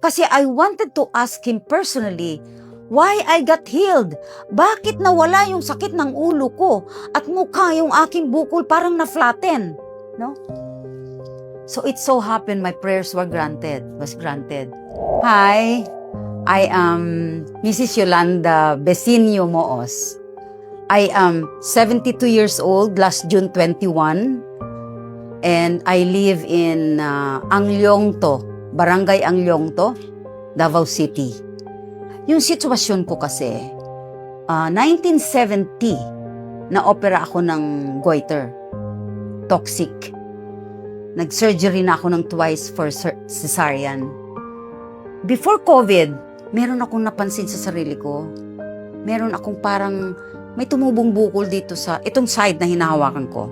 Kasi I wanted to ask him personally why I got healed. Bakit nawala yung sakit ng ulo ko at mukha yung aking bukol parang na-flatten, no? So it so happened my prayers was granted. Hi, I am Mrs. Yolanda Besinio Moos. I am 72 years old, last June 21, and I live in Anglongto, Barangay Anglongto, Davao City. Yung sitwasyon ko kasi, 1970, na-opera ako ng goiter, toxic. Nag-surgery na ako ng twice for cesarean. Before COVID, meron akong napansin sa sarili ko. Meron akong parang may tumubong bukol dito sa itong side na hinahawakan ko.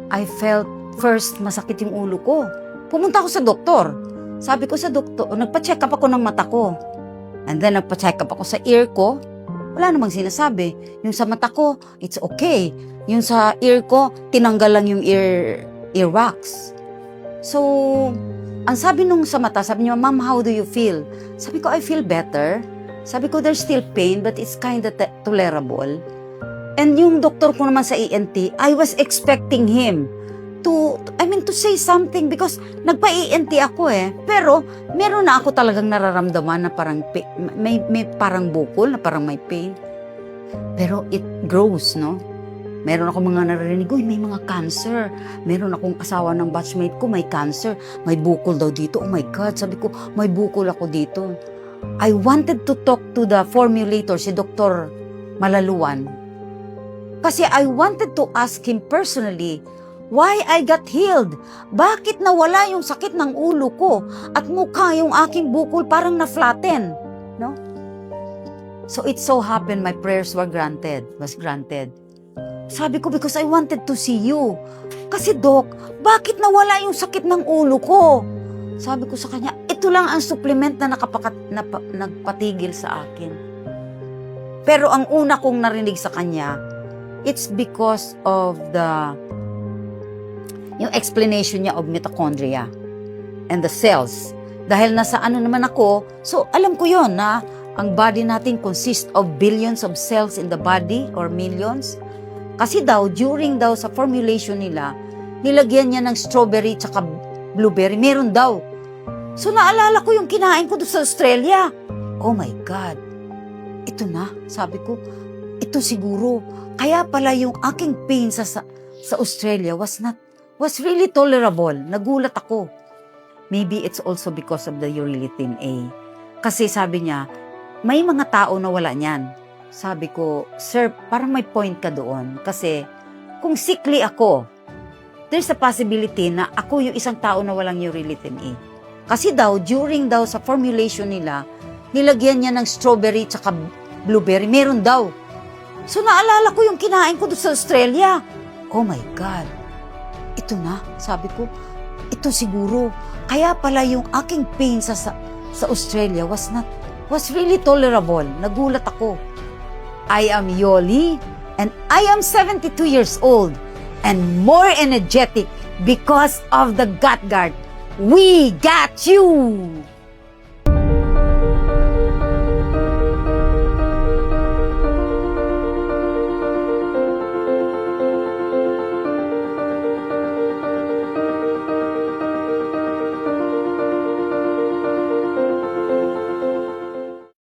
I felt first masakit yung ulo ko. Pumunta ako sa doktor. Sabi ko sa doktor, nagpa-check up ako ng mata ko. And then nagpa-check up ako sa ear ko. Wala namang sinasabi. Yung sa mata ko, it's okay. Yung sa ear ko, tinanggal lang yung earwax. So, ang sabi nung sa mata, sabi niya, "Ma'am, how do you feel?" Sabi ko, "I feel better." Sabi ko, "There's still pain, but it's kind of tolerable." And yung doktor ko naman sa ENT, I was expecting him to say something because nagpa-ENT ako eh. Pero, meron na ako talagang nararamdaman na parang may parang bukol, na parang may pain. Pero it grows, no? Meron akong mga naririnig, "Uy, may mga cancer." Meron akong asawa ng batchmate ko, may cancer. May bukol daw dito. Oh my God, sabi ko, may bukol ako dito. I wanted to talk to the formulator, si Dr. Malaluan. Kasi I wanted to ask him personally why I got healed. Bakit nawala yung sakit ng ulo ko at mukha yung aking bukol parang na-flatten, no? So it so happened my prayers was granted. Sabi ko, because I wanted to see you. Kasi Doc, bakit nawala yung sakit ng ulo ko? Sabi ko sa kanya, ito lang ang supplement na nagpatigil sa akin. Pero ang una kong narinig sa kanya, it's because of yung explanation niya of mitochondria and the cells. Dahil nasa ano naman ako, so alam ko yon na ang body natin consists of billions of cells in the body or millions. Kasi during sa formulation nila, nilagyan niya ng strawberry tsaka blueberry. Meron daw. So naalala ko yung kinain ko doon sa Australia. Oh my God. Ito na, sabi ko. Ito siguro. Kaya pala yung aking pain sa Australia was really tolerable. Nagulat ako. Maybe it's also because of the urolithin A. Kasi sabi niya, may mga tao na wala niyan. Sabi ko, "Sir, parang may point ka doon. Kasi kung sickly ako, there's a possibility na ako yung isang tao na walang urolithin A." Kasi during sa formulation nila, nilagyan niya ng strawberry tsaka blueberry. Meron daw. So naalala ko yung kinain ko doon sa Australia. Oh my God. Ito na, sabi ko. Ito siguro. Kaya pala yung aking pain sa Australia was really tolerable. Nagulat ako. I am Yoli, and I am 72 years old and more energetic because of the Gut Guard. We got you!